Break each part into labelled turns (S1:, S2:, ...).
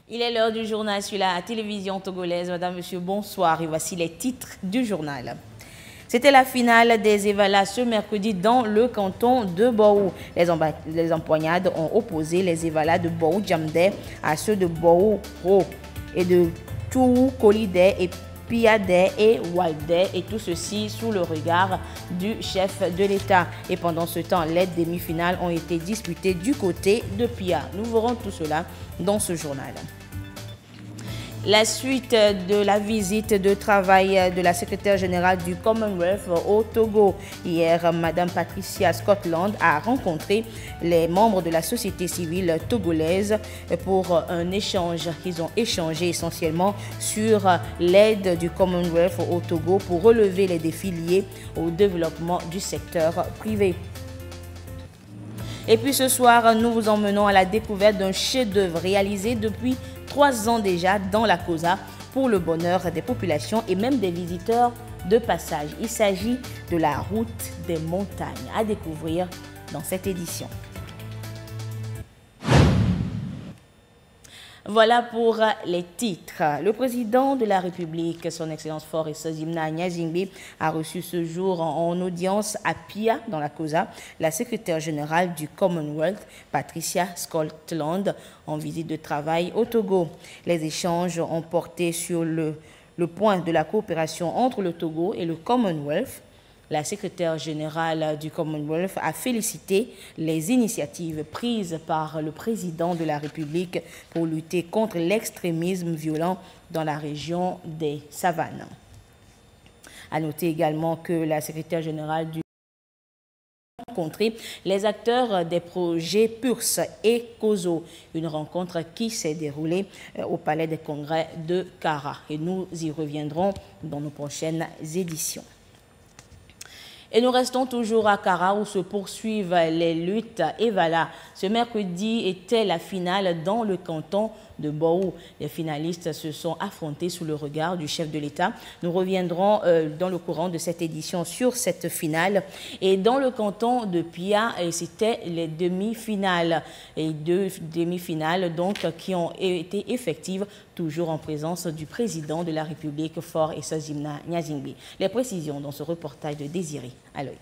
S1: Il est l'heure du journal sur la télévision togolaise. Madame, monsieur, bonsoir. Et voici les titres du journal. C'était la finale des Evala ce mercredi dans le canton de Bawou. Les empoignades ont opposé les Evala de Bawou Djamdé à ceux de Bawou Ro et de Tourou Kolidé et Piadé et Waldé, et tout ceci sous le regard du chef de l'État. Et pendant ce temps, les demi-finales ont été disputées du côté de Pia. Nous verrons tout cela dans ce journal. La suite de la visite de travail de la secrétaire générale du Commonwealth au Togo. Hier, Madame Patricia Scotland a rencontré les membres de la société civile togolaise pour un échange. Ils ont échangé essentiellement sur l'aide du Commonwealth au Togo pour relever les défis liés au développement du secteur privé. Et puis ce soir, nous vous emmenons à la découverte d'un chef-d'œuvre réalisé depuis 3 ans déjà dans la Kosa pour le bonheur des populations et même des visiteurs de passage. Il s'agit de la route des montagnes à découvrir dans cette édition. Voilà pour les titres. Le président de la République, son Excellence Fort Essazimna Nyazingbe, a reçu ce jour en audience à Pia, dans la Kosa, la secrétaire générale du Commonwealth, Patricia Scotland, en visite de travail au Togo. Les échanges ont porté sur le point de la coopération entre le Togo et le Commonwealth. La secrétaire générale du Commonwealth a félicité les initiatives prises par le président de la République pour lutter contre l'extrémisme violent dans la région des Savanes. À noter également que la secrétaire générale du a rencontré les acteurs des projets PURS et COSO, une rencontre qui s'est déroulée au Palais des Congrès de Kara. Et nous y reviendrons dans nos prochaines éditions. Et nous restons toujours à Kara où se poursuivent les luttes Evala. Ce mercredi était la finale dans le canton de Bawou. Les finalistes se sont affrontés sous le regard du chef de l'État. Nous reviendrons dans le courant de cette édition sur cette finale. Et dans le canton de Pia, c'était les demi-finales. Et 2 demi-finales donc qui ont été effectives toujours en présence du président de la République, Fort Essazimna Nyazingbe. Les précisions dans ce reportage de Désiré Aloy.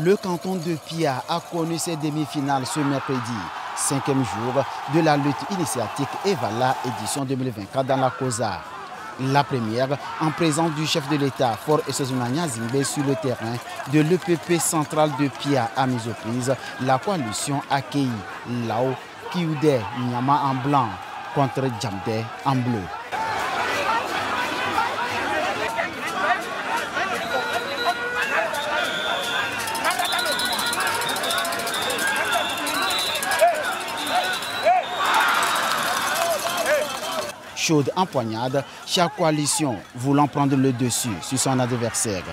S2: Le canton de Pia a connu ses demi-finales ce mercredi, 5e jour de la lutte initiatique Evala édition 2024 dans la Kosa. La première en présence du chef de l'État, Fort Essazimna Nyazingbe, sur le terrain de l'EPP central de Pia a mis aux prises la coalition accueillie Lao Kioudé Nyama en blanc contre Djamdé en bleu. Chaude empoignade, chaque coalition voulant prendre le dessus sur son adversaire.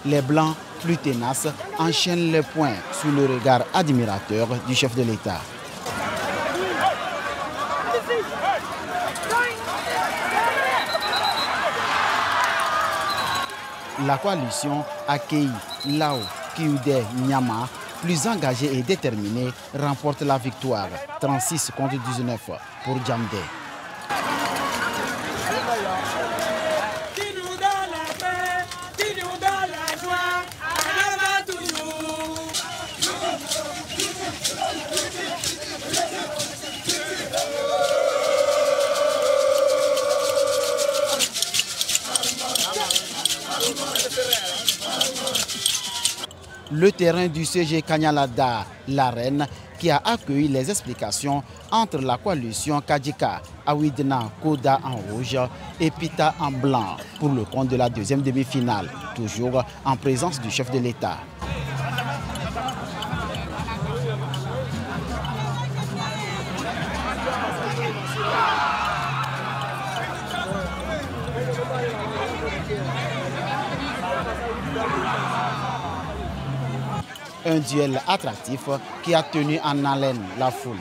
S2: Les Blancs, plus tenaces, enchaînent les points sous le regard admirateur du chef de l'État. La coalition accueille Lao Kioudé Nyama, plus engagée et déterminée, remporte la victoire, 36 contre 19 pour Djamdé. Le terrain du CG Kanyalada, l'arène, qui a accueilli les explications entre la coalition Kadjika, Awidna, Koda en rouge et Pita en blanc pour le compte de la deuxième demi-finale, toujours en présence du chef de l'État. Un duel attractif qui a tenu en haleine la foule.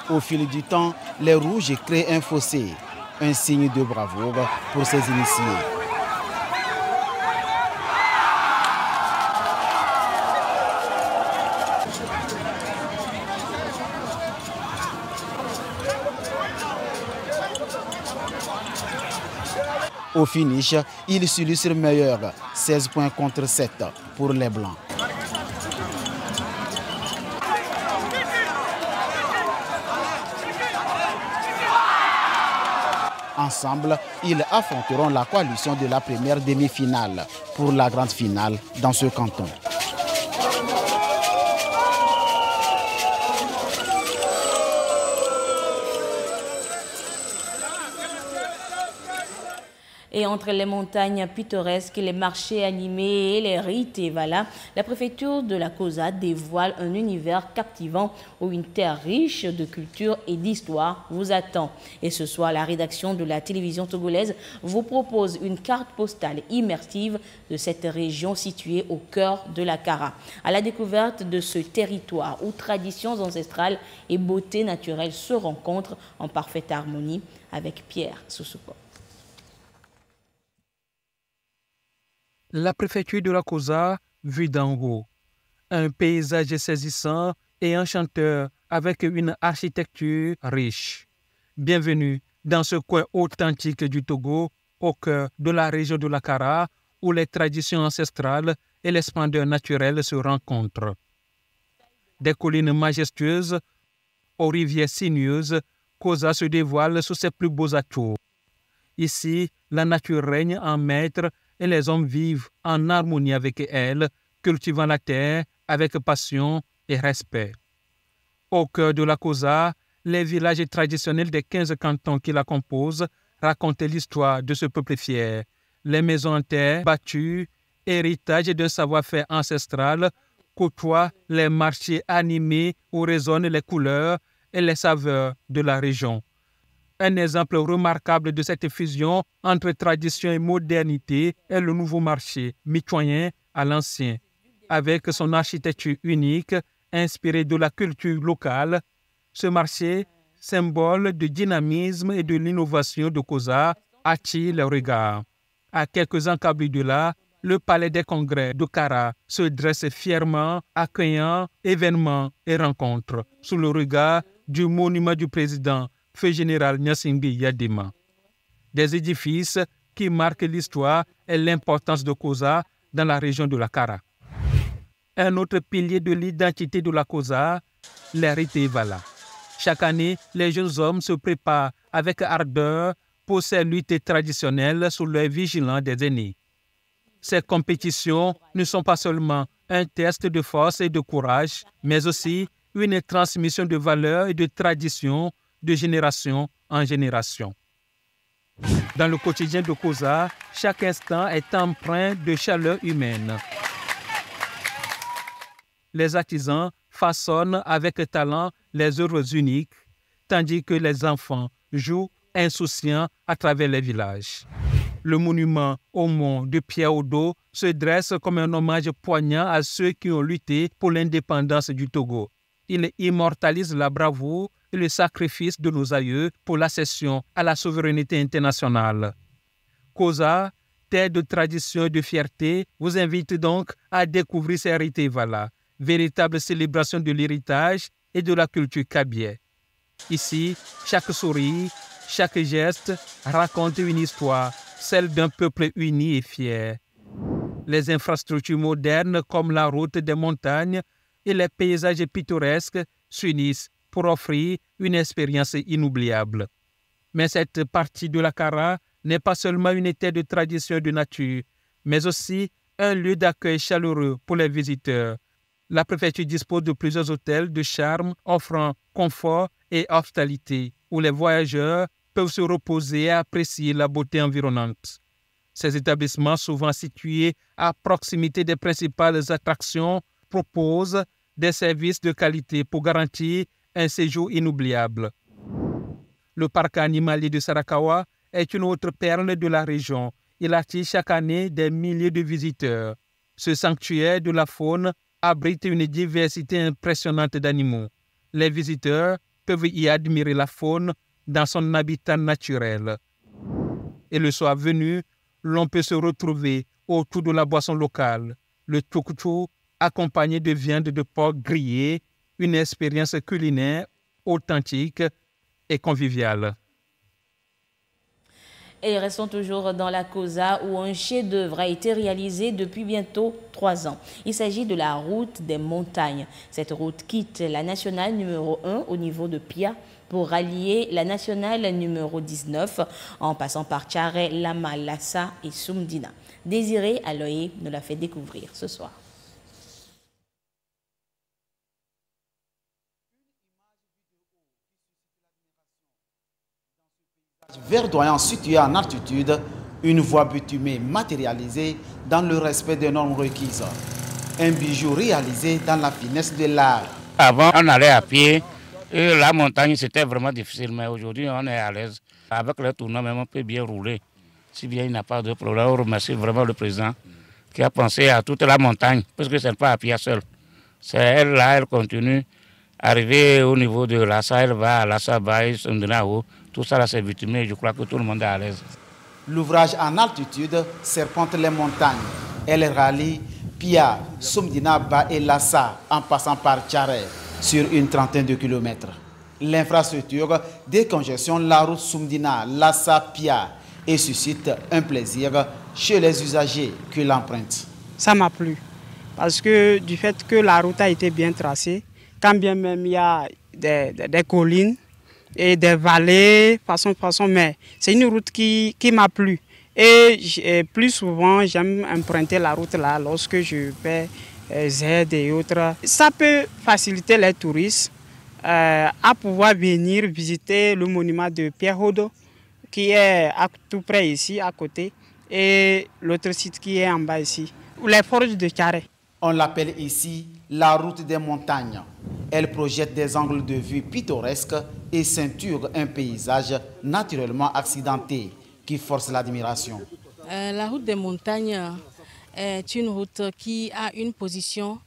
S2: Au fil du temps, les Rouges créent un fossé, un signe de bravoure pour ces initiés. Au finish, ils s'illustrent meilleur, 16 points contre 7 pour les Blancs. Ensemble, ils affronteront la coalition de la première demi-finale pour la grande finale dans ce canton.
S1: Et entre les montagnes pittoresques, les marchés animés et les rites et voilà, la préfecture de la Koza dévoile un univers captivant où une terre riche de culture et d'histoire vous attend. Et ce soir, la rédaction de la télévision togolaise vous propose une carte postale immersive de cette région située au cœur de la Kara. À la découverte de ce territoire où traditions ancestrales et beauté naturelle se rencontrent en parfaite harmonie avec Pierre Sousoupo.
S3: La préfecture de la Koza, vue d'en haut. Un paysage saisissant et enchanteur avec une architecture riche. Bienvenue dans ce coin authentique du Togo, au cœur de la région de la Kara, où les traditions ancestrales et les splendeurs naturelles se rencontrent. Des collines majestueuses aux rivières sinueuses, Koza se dévoile sous ses plus beaux atouts. Ici, la nature règne en maître et les hommes vivent en harmonie avec elle, cultivant la terre avec passion et respect. Au cœur de la Koza, les villages traditionnels des 15 cantons qui la composent racontent l'histoire de ce peuple fier. Les maisons en terre battues, héritage d'un savoir-faire ancestral, côtoient les marchés animés où résonnent les couleurs et les saveurs de la région. Un exemple remarquable de cette fusion entre tradition et modernité est le nouveau marché, mitoyen à l'ancien. Avec son architecture unique, inspirée de la culture locale, ce marché, symbole de dynamisme et de l'innovation de Koza, attire les regards. À quelques encablures de là, le palais des congrès de Kara se dresse fièrement, accueillant événements et rencontres, sous le regard du monument du président Feu général Gnassingbé Yadema. Des édifices qui marquent l'histoire et l'importance de Koza dans la région de la Kara. Un autre pilier de l'identité de la Koza, les rites et Vala. Chaque année, les jeunes hommes se préparent avec ardeur pour ces luttes traditionnelles sous l'œil vigilant des aînés. Ces compétitions ne sont pas seulement un test de force et de courage, mais aussi une transmission de valeurs et de traditions de génération en génération. Dans le quotidien de Koza, chaque instant est empreint de chaleur humaine. Les artisans façonnent avec talent les œuvres uniques, tandis que les enfants jouent insouciants à travers les villages. Le monument au mont de Pierre au dos se dresse comme un hommage poignant à ceux qui ont lutté pour l'indépendance du Togo. Il immortalise la bravoure et le sacrifice de nos aïeux pour l'accession à la souveraineté internationale. Koza, terre de tradition et de fierté, vous invite donc à découvrir ces rites et Vala, véritable célébration de l'héritage et de la culture kabylie. Ici, chaque sourire, chaque geste raconte une histoire, celle d'un peuple uni et fier. Les infrastructures modernes comme la route des montagnes et les paysages pittoresques s'unissent pour offrir une expérience inoubliable. Mais cette partie de la Kara n'est pas seulement une terre de tradition et de nature, mais aussi un lieu d'accueil chaleureux pour les visiteurs. La préfecture dispose de plusieurs hôtels de charme offrant confort et hospitalité, où les voyageurs peuvent se reposer et apprécier la beauté environnante. Ces établissements, souvent situés à proximité des principales attractions, proposent des services de qualité pour garantir un séjour inoubliable. Le parc animalier de Sarakawa est une autre perle de la région. Il attire chaque année des milliers de visiteurs. Ce sanctuaire de la faune abrite une diversité impressionnante d'animaux. Les visiteurs peuvent y admirer la faune dans son habitat naturel. Et le soir venu, l'on peut se retrouver autour de la boisson locale, le tukutu, accompagné de viande de porc grillée, une expérience culinaire authentique et conviviale.
S1: Et restons toujours dans la Koza où un chef-d'œuvre a été réalisé depuis bientôt 3 ans. Il s'agit de la route des montagnes. Cette route quitte la nationale numéro 1 au niveau de Pia pour rallier la nationale numéro 19 en passant par Tchare, Lama, Lassa et Soumdina. Désiré Aloye nous l'a fait découvrir ce soir.
S2: Verdoyant situé en altitude, une voie bitumée matérialisée dans le respect des normes requises. Un bijou réalisé dans la finesse de l'art.
S4: Avant, on allait à pied et la montagne, c'était vraiment difficile. Mais aujourd'hui, on est à l'aise. Avec le tournoi, même on peut bien rouler. Si bien il n'y a pas de problème, on remercie vraiment le président qui a pensé à toute la montagne, parce que ce n'est pas à pied seul. C'est elle là, elle continue. Arriver au niveau de Lassa, elle va à Lassa, Baï, Sondinao. Tout ça, c'est bitumé, je crois que tout le monde est à l'aise.
S2: L'ouvrage en altitude serpente les montagnes. Elle rallie Pia, Soumdina, Ba et Lassa en passant par Tchare sur une trentaine de kilomètres. L'infrastructure décongestionne la route Soumdina, Lassa, Pia et suscite un plaisir chez les usagers que l'empruntent.
S5: Ça m'a plu parce que du fait que la route a été bien tracée, quand bien même il y a des collines, et des vallées, façon, mais c'est une route qui m'a plu. Et plus souvent, j'aime emprunter la route là lorsque je vais Z et autres. Ça peut faciliter les touristes à pouvoir venir visiter le monument de Pierre Hodo, qui est tout près ici, à côté, et l'autre site qui est en bas ici, les forges de Tchare.
S2: On l'appelle ici la route des montagnes. Elle projette des angles de vue pittoresques et ceinture un paysage naturellement accidenté qui force l'admiration.
S6: La route des montagnes est une route qui a une position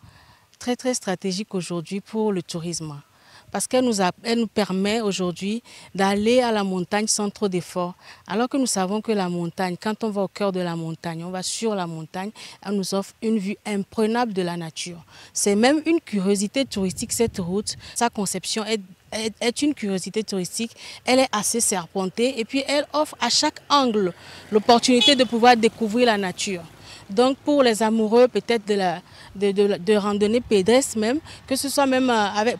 S6: très stratégique aujourd'hui pour le tourisme. Parce qu'elle nous permet aujourd'hui d'aller à la montagne sans trop d'efforts. Alors que nous savons que la montagne, quand on va au cœur de la montagne, on va sur la montagne, elle nous offre une vue imprenable de la nature. C'est même une curiosité touristique, cette route. Sa conception est une curiosité touristique. Elle est assez serpentée et puis elle offre à chaque angle l'opportunité de pouvoir découvrir la nature. Donc pour les amoureux peut-être de randonnée pédestre même, que ce soit même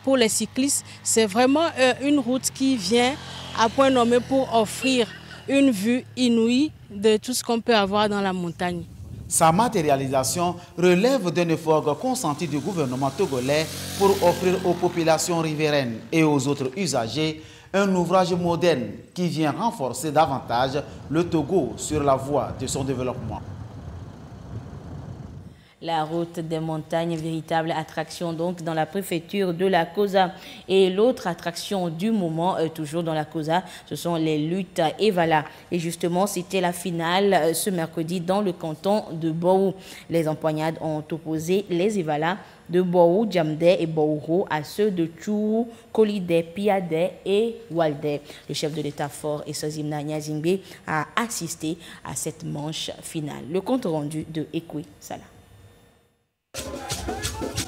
S6: pour les cyclistes, c'est vraiment une route qui vient à point nommé pour offrir une vue inouïe de tout ce qu'on peut avoir dans la montagne.
S2: Sa matérialisation relève d'un effort consenti du gouvernement togolais pour offrir aux populations riveraines et aux autres usagers un ouvrage moderne qui vient renforcer davantage le Togo sur la voie de son développement.
S1: La route des montagnes, véritable attraction donc dans la préfecture de la Koza. Et l'autre attraction du moment, toujours dans la Koza, ce sont les luttes Evala. Et justement, c'était la finale ce mercredi dans le canton de Bou. Les empoignades ont opposé les Evala de Bou, Djamde et Bouro à ceux de Tchourou, Kolide, Piade et Walde. Le chef de l'État fort et Sozimna Nyazingbe a assisté à cette manche finale. Le compte rendu de Ekwe Salah.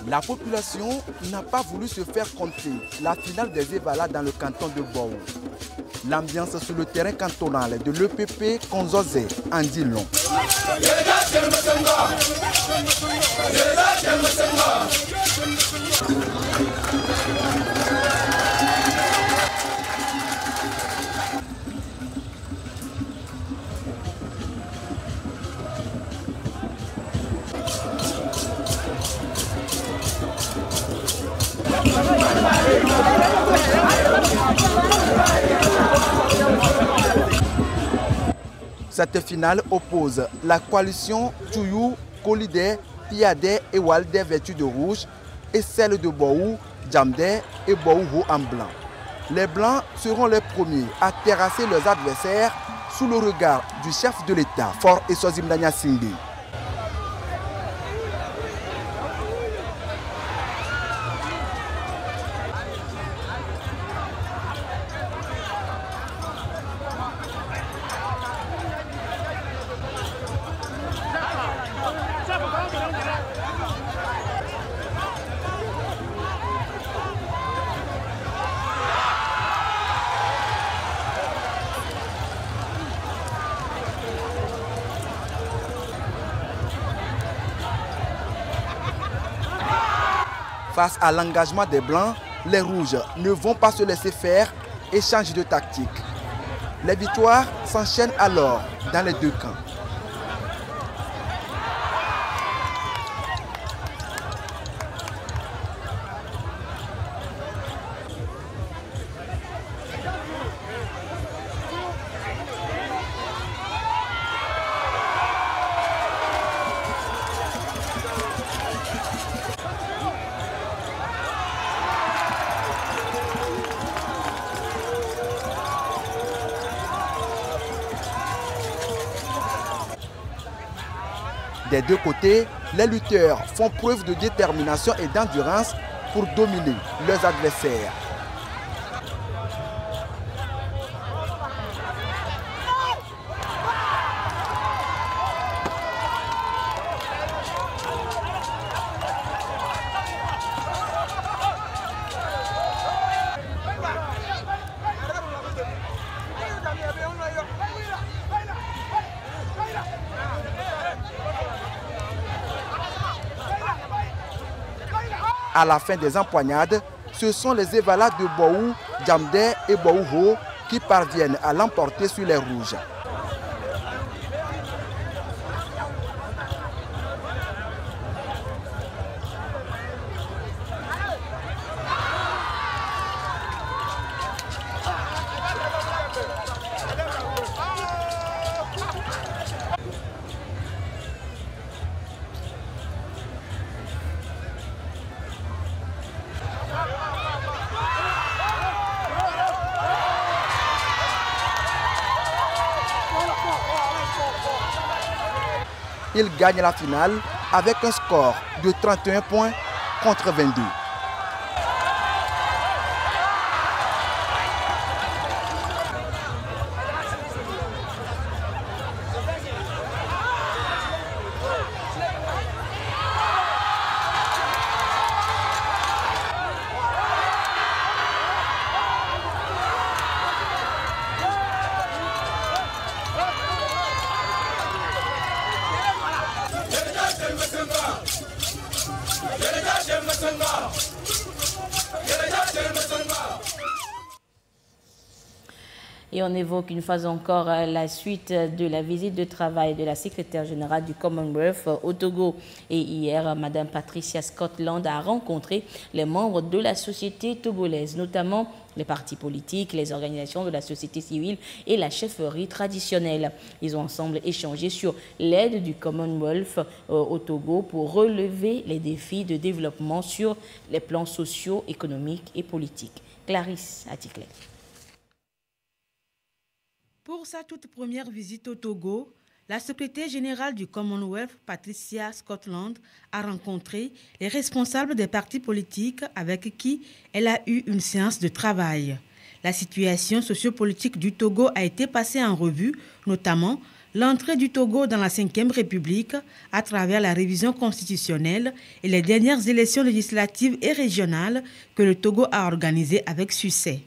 S7: La population n'a pas voulu se faire compter la finale des Evala dans le canton de Bou. L'ambiance sur le terrain cantonal de l'EPP Konzoze en dit long. Cette finale oppose la coalition Tchouyou, Kolidé, Piadé et Waldé vêtus de rouge et celle de Bohou, Djamdé et Bohou en blanc. Les Blancs seront les premiers à terrasser leurs adversaires sous le regard du chef de l'État, Faure Eswazim Nyasingbe. Face à l'engagement des Blancs, les Rouges ne vont pas se laisser faire et changent de tactique. Les victoires s'enchaînent alors dans les deux camps. Des deux côtés, les lutteurs font preuve de détermination et d'endurance pour dominer leurs adversaires. À la fin des empoignades, ce sont les Evala de Bohou, Djamdé et Bohou qui parviennent à l'emporter sur les Rouges. Il gagne la finale avec un score de 31 points contre 22.
S1: Et on évoque une fois encore la suite de la visite de travail de la secrétaire générale du Commonwealth au Togo. Et hier, Mme Patricia Scotland a rencontré les membres de la société togolaise, notamment les partis politiques, les organisations de la société civile et la chefferie traditionnelle. Ils ont ensemble échangé sur l'aide du Commonwealth au Togo pour relever les défis de développement sur les plans sociaux, économiques et politiques. Clarisse Atiklet.
S8: Pour sa toute première visite au Togo, la secrétaire générale du Commonwealth, Patricia Scotland, a rencontré les responsables des partis politiques avec qui elle a eu une séance de travail. La situation sociopolitique du Togo a été passée en revue, notamment l'entrée du Togo dans la Ve République à travers la révision constitutionnelle et les dernières élections législatives et régionales que le Togo a organisées avec succès.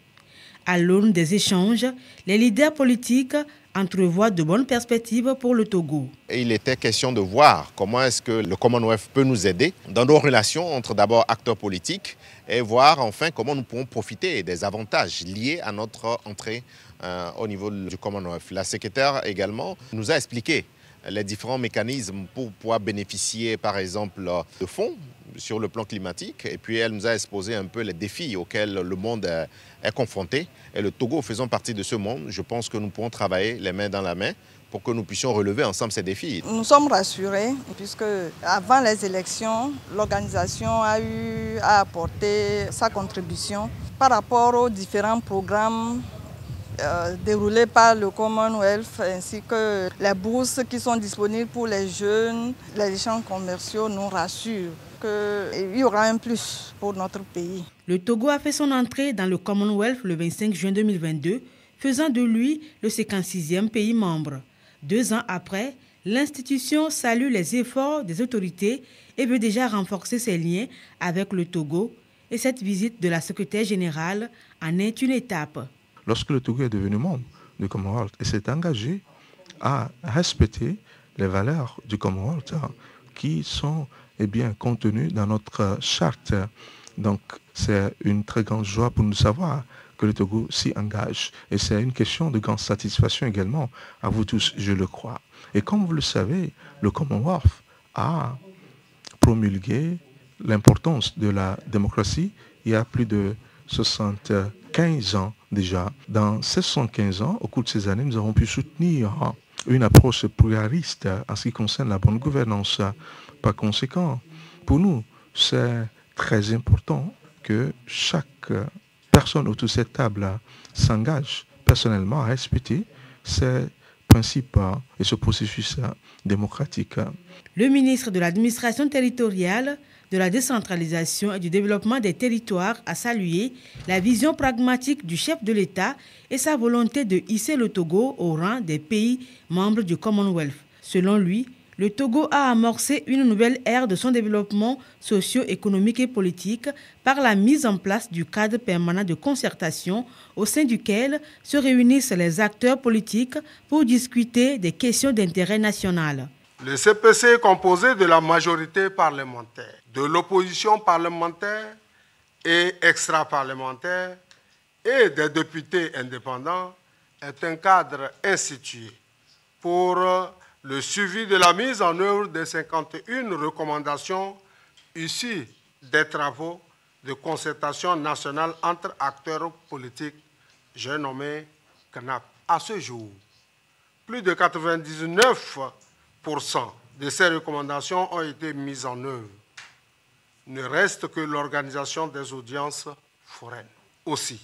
S8: À l'aune des échanges, les leaders politiques entrevoient de bonnes perspectives pour le Togo.
S9: Et il était question de voir comment est-ce que le Commonwealth peut nous aider dans nos relations entre d'abord acteurs politiques et voir enfin comment nous pouvons profiter des avantages liés à notre entrée au niveau du Commonwealth. La secrétaire également nous a expliqué les différents mécanismes pour pouvoir bénéficier par exemple de fonds sur le plan climatique, et puis elle nous a exposé un peu les défis auxquels le monde est confronté. Et le Togo faisant partie de ce monde, je pense que nous pourrons travailler les mains dans la main pour que nous puissions relever ensemble ces défis.
S10: Nous sommes rassurés puisque avant les élections, l'organisation a eu à apporter sa contribution par rapport aux différents programmes déroulés par le Commonwealth ainsi que les bourses qui sont disponibles pour les jeunes. Les échanges commerciaux nous rassurent qu'il y aura un plus pour notre pays.
S8: Le Togo a fait son entrée dans le Commonwealth le 25 juin 2022, faisant de lui le 56e pays membre. 2 ans après, l'institution salue les efforts des autorités et veut déjà renforcer ses liens avec le Togo. Et cette visite de la secrétaire générale en est une étape.
S11: Lorsque le Togo est devenu membre du Commonwealth et s'est engagé à respecter les valeurs du Commonwealth qui sont contenues dans notre charte. Donc c'est une très grande joie pour nous savoir que le Togo s'y engage. Et c'est une question de grande satisfaction également à vous tous, je le crois. Et comme vous le savez, le Commonwealth a promulgué l'importance de la démocratie il y a plus de 75 ans déjà. Dans ces 75 ans, au cours de ces années, nous avons pu soutenir une approche pluraliste en ce qui concerne la bonne gouvernance. Par conséquent, pour nous, c'est très important que chaque personne autour de cette table s'engage personnellement à respecter ces principes et ce processus démocratique.
S8: Le ministre de l'Administration territoriale, de la décentralisation et du développement des territoires a salué la vision pragmatique du chef de l'État et sa volonté de hisser le Togo au rang des pays membres du Commonwealth. Selon lui, le Togo a amorcé une nouvelle ère de son développement socio-économique et politique par la mise en place du cadre permanent de concertation au sein duquel se réunissent les acteurs politiques pour discuter des questions d'intérêt national.
S12: Le CPC est composé de la majorité parlementaire, de l'opposition parlementaire et extra-parlementaire et des députés indépendants est un cadre institué pour le suivi de la mise en œuvre des 51 recommandations issues des travaux de concertation nationale entre acteurs politiques, j'ai nommé CNAP. À ce jour, plus de 99% de ces recommandations ont été mises en œuvre. Il ne reste que l'organisation des audiences foraines. Aussi,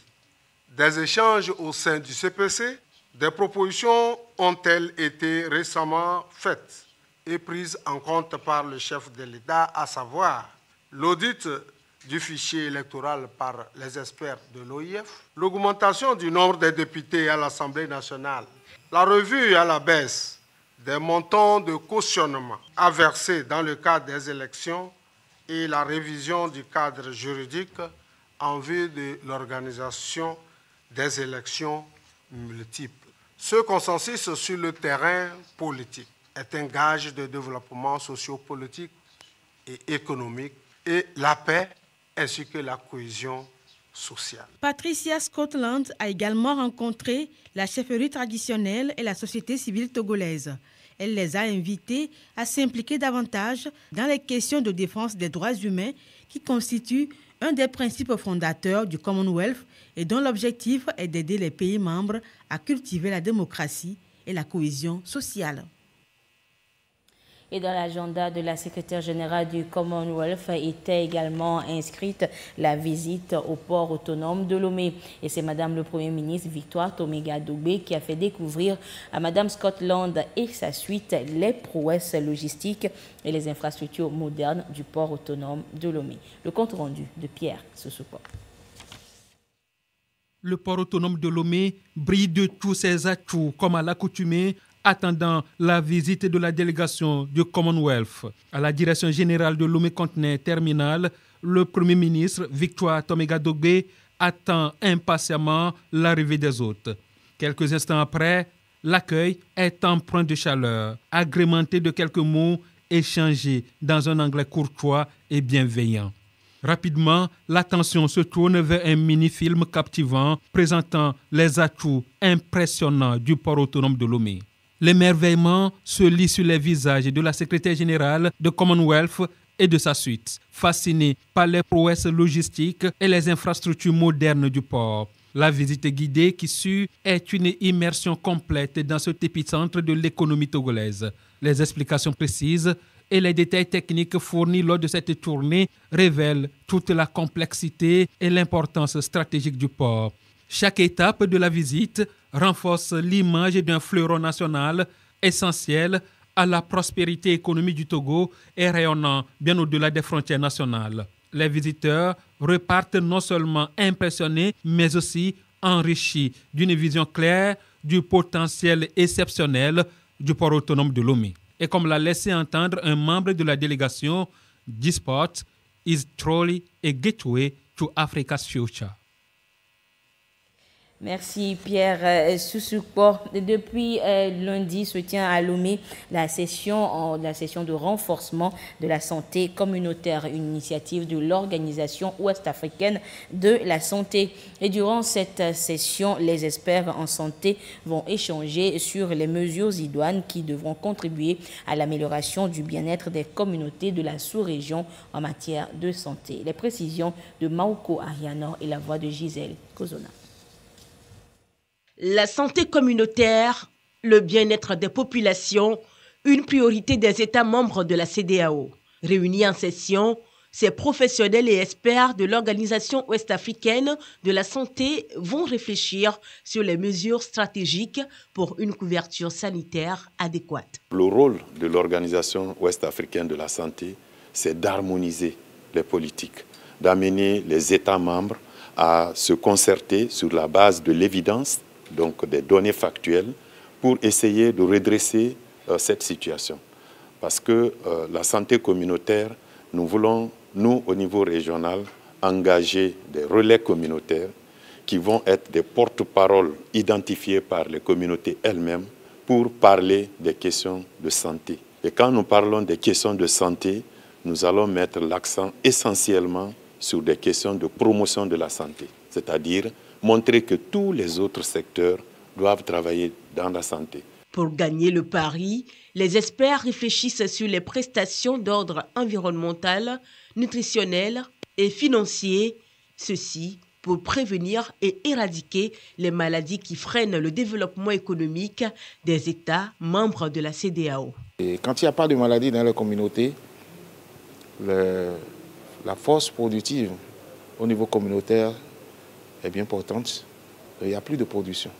S12: des échanges au sein du CPC, des propositions ont-elles été récemment faites et prises en compte par le chef de l'État, à savoir l'audit du fichier électoral par les experts de l'OIF, l'augmentation du nombre des députés à l'Assemblée nationale, la revue à la baisse des montants de cautionnement à verser dans le cadre des élections et la révision du cadre juridique en vue de l'organisation des élections multiples. Ce consensus sur le terrain politique est un gage de développement sociopolitique et économique et la paix ainsi que la cohésion sociale.
S8: Patricia Scotland a également rencontré la chefferie traditionnelle et la société civile togolaise. Elle les a invités à s'impliquer davantage dans les questions de défense des droits humains qui constituent un des principes fondateurs du Commonwealth et dont l'objectif est d'aider les pays membres à cultiver la démocratie et la cohésion sociale.
S1: Et dans l'agenda de la secrétaire générale du Commonwealth était également inscrite la visite au port autonome de Lomé. Et c'est Madame le Premier ministre Victoire Toméga-Dogbé qui a fait découvrir à Madame Scotland et sa suite les prouesses logistiques et les infrastructures modernes du port autonome de Lomé. Le compte rendu de Pierre Sousoupo.
S3: Le port autonome de Lomé brille de tous ses atouts, comme à l'accoutumée, attendant la visite de la délégation du Commonwealth. À la direction générale de Lomé Conteneur Terminal, le Premier ministre Victoire Toméga-Dogbé attend impatiemment l'arrivée des hôtes. Quelques instants après, l'accueil est empreint de chaleur, agrémenté de quelques mots échangés dans un anglais courtois et bienveillant. Rapidement, l'attention se tourne vers un mini-film captivant présentant les atouts impressionnants du port autonome de Lomé. L'émerveillement se lit sur les visages de la secrétaire générale de Commonwealth et de sa suite, fascinés par les prouesses logistiques et les infrastructures modernes du port. La visite guidée qui suit est une immersion complète dans cet épicentre de l'économie togolaise. Les explications précises et les détails techniques fournis lors de cette tournée révèlent toute la complexité et l'importance stratégique du port. Chaque étape de la visite renforce l'image d'un fleuron national essentiel à la prospérité économique du Togo et rayonnant bien au-delà des frontières nationales. Les visiteurs repartent non seulement impressionnés, mais aussi enrichis d'une vision claire du potentiel exceptionnel du port autonome de Lomé. Et comme l'a laissé entendre un membre de la délégation, this port is truly a gateway to Africa's future.
S1: Merci Pierre Soussouko. Depuis lundi se tient à Lomé la session de renforcement de la santé communautaire, une initiative de l'Organisation ouest-africaine de la santé. Et durant cette session, les experts en santé vont échanger sur les mesures idoines qui devront contribuer à l'amélioration du bien-être des communautés de la sous-région en matière de santé. Les précisions de Maouko Arianor et la voix de Gisèle Kozona.
S13: La santé communautaire, le bien-être des populations, une priorité des États membres de la CEDEAO. Réunis en session, ces professionnels et experts de l'Organisation ouest-africaine de la santé vont réfléchir sur les mesures stratégiques pour une couverture sanitaire adéquate.
S14: Le rôle de l'Organisation ouest-africaine de la santé, c'est d'harmoniser les politiques, d'amener les États membres à se concerter sur la base de l'évidence, donc des données factuelles, pour essayer de redresser cette situation. Parce que la santé communautaire, nous voulons, nous, au niveau régional, engager des relais communautaires qui vont être des porte-paroles identifiés par les communautés elles-mêmes pour parler des questions de santé. Et quand nous parlons des questions de santé, nous allons mettre l'accent essentiellement sur des questions de promotion de la santé, c'est-à-dire montrer que tous les autres secteurs doivent travailler dans la santé.
S13: Pour gagner le pari, les experts réfléchissent sur les prestations d'ordre environnemental, nutritionnel et financier, ceci pour prévenir et éradiquer les maladies qui freinent le développement économique des États membres de la CEDEAO.
S15: Et quand il n'y a pas de maladie dans la communauté, la force productive au niveau communautaire est bien importante. Il n'y a plus de production.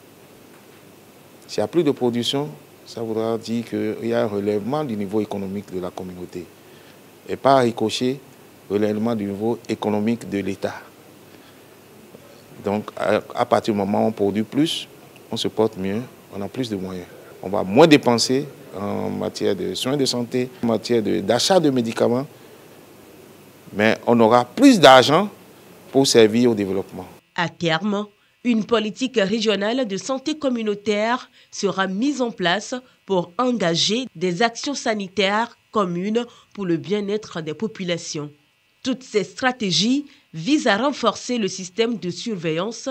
S15: S'il n'y a plus de production, ça voudra dire qu'il y a un relèvement du niveau économique de la communauté. Et par ricochet, relèvement du niveau économique de l'État. Donc, à partir du moment où on produit plus, on se porte mieux, on a plus de moyens. On va moins dépenser en matière de soins de santé, en matière d'achat de médicaments, mais on aura plus d'argent pour servir au développement.
S13: À terme, une politique régionale de santé communautaire sera mise en place pour engager des actions sanitaires communes pour le bien-être des populations. Toutes ces stratégies visent à renforcer le système de surveillance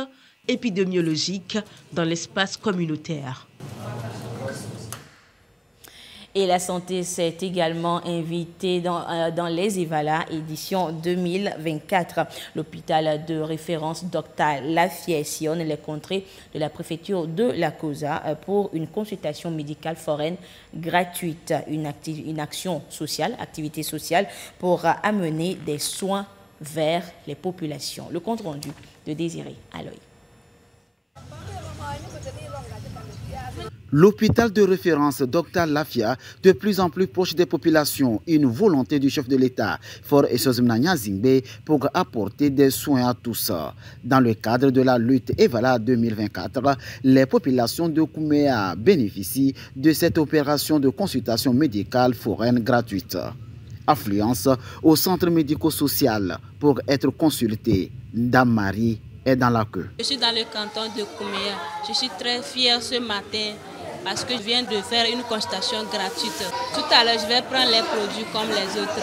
S13: épidémiologique dans l'espace communautaire.
S1: Et la santé s'est également invitée dans les EVALA édition 2024. L'hôpital de référence Dr Lafia sillonne les contrées de la préfecture de la COSA pour une consultation médicale foraine gratuite, une activité sociale pour amener des soins vers les populations. Le compte rendu de Désiré Aloy.
S2: L'hôpital de référence Dr Lafia, de plus en plus proche des populations, une volonté du chef de l'État, Faure Essozimna Nyazingbe, pour apporter des soins à tous. Dans le cadre de la lutte EVALA 2024, les populations de Kouméa bénéficient de cette opération de consultation médicale foraine gratuite. Affluence au centre médico-social pour être consulté. Dame Marie est dans la queue.
S16: Je suis dans le canton de Kouméa. Je suis très fière ce matin parce que je viens de faire une consultation gratuite. Tout à l'heure, je vais prendre les produits comme les autres.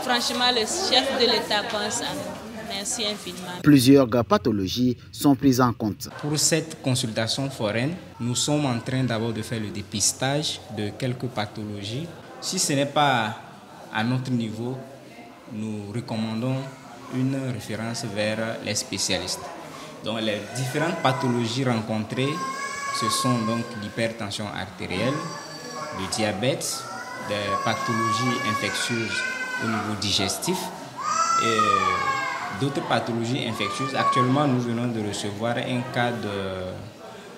S16: Franchement, le chef de l'État pense à nous. Merci infiniment.
S2: Plusieurs pathologies sont prises en compte.
S17: Pour cette consultation foraine, nous sommes en train d'abord de faire le dépistage de quelques pathologies. Si ce n'est pas à notre niveau, nous recommandons une référence vers les spécialistes. Donc les différentes pathologies rencontrées, ce sont donc l'hypertension artérielle, le diabète, des pathologies infectieuses au niveau digestif et d'autres pathologies infectieuses. Actuellement, nous venons de recevoir un cas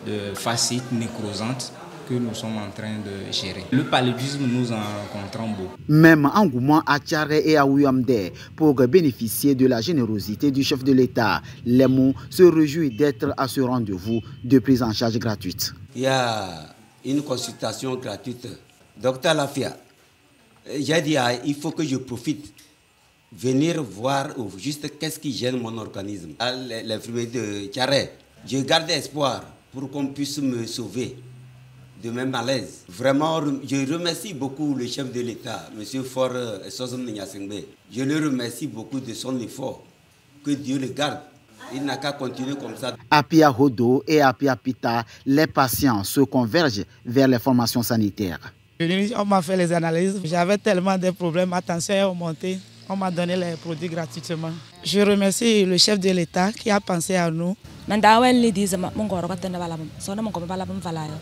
S17: de fasciite nécrosante que nous sommes en train de gérer. Le paludisme, nous en rencontrons beaucoup.
S2: Même engouement à Tchare et à Ouyamde pour bénéficier de la générosité du chef de l'État. Les mots se réjouissent d'être à ce rendez-vous de prise en charge gratuite.
S18: Il y a une consultation gratuite. Docteur Lafia, j'ai dit, il faut que je profite, venir voir juste qu'est-ce qui gêne mon organisme. À l'infirmerie de Tchare, je garde espoir pour qu'on puisse me sauver de mes malaises. Vraiment, je remercie beaucoup le chef de l'État, M. Faure Sosom Nyasengbe. Je le remercie beaucoup de son effort. Que Dieu le garde. Il n'a qu'à continuer comme ça.
S2: À Pia Hodo et à Pia Pita, les patients se convergent vers les formations sanitaires.
S19: On m'a fait les analyses. J'avais tellement de problèmes, ma tension est remontée. On m'a donné les produits gratuitement. Je remercie le chef de l'État qui a pensé à nous.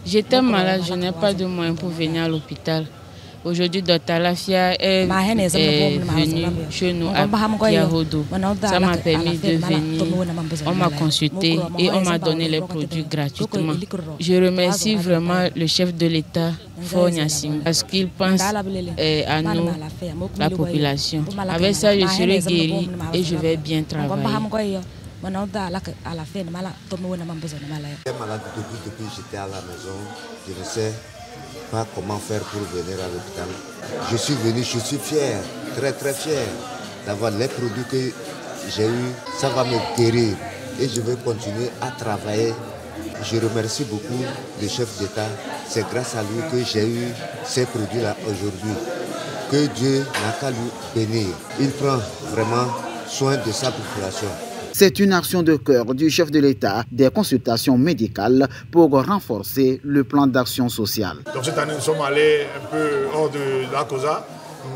S20: J'étais malade, je n'ai pas de moyens pour venir à l'hôpital. Aujourd'hui, Dr Lafia est venu chez nous à Piahodo. Ça m'a permis de venir. On m'a consulté et on m'a donné les produits gratuitement. Je remercie vraiment le chef de l'État, Faure Nyasingbe, parce qu'il pense à nous, la population. Avec ça, je serai guérie et je vais bien travailler.
S18: J'étais malade depuis que j'étais à la maison. Je ne sais pas comment faire pour venir à l'hôpital. Je suis venu, je suis fier, très fier d'avoir les produits que j'ai eus. Ça va me guérir et je vais continuer à travailler. Je remercie beaucoup le chef d'État. C'est grâce à lui que j'ai eu ces produits-là aujourd'hui. Que Dieu n'a qu'à lui bénir. Il prend vraiment soin de sa population.
S2: C'est une action de cœur du chef de l'État, des consultations médicales pour renforcer le plan d'action sociale.
S21: Donc cette année, nous sommes allés un peu hors de la COSA.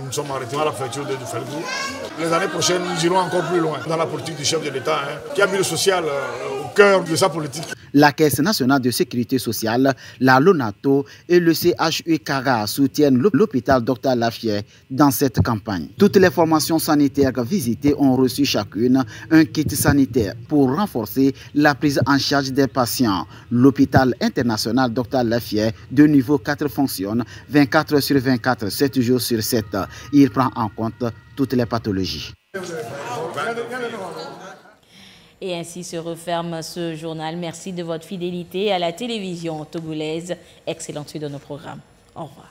S21: Nous sommes arrêtés à la préfecture de Felgou. Les années prochaines, nous irons encore plus loin dans la politique du chef de l'État, qui a mis le social au cœur de sa politique.
S2: La Caisse nationale de sécurité sociale, la LONATO et le CHU-CARA soutiennent l'hôpital Dr Lafia dans cette campagne. Toutes les formations sanitaires visitées ont reçu chacune un kit sanitaire pour renforcer la prise en charge des patients. L'hôpital international Dr Lafia de niveau 4 fonctionne 24 heures sur 24, 7 jours sur 7. Il prend en compte toutes les pathologies.
S1: Et ainsi se referme ce journal. Merci de votre fidélité à la télévision togolaise. Excellente suite de nos programmes. Au revoir.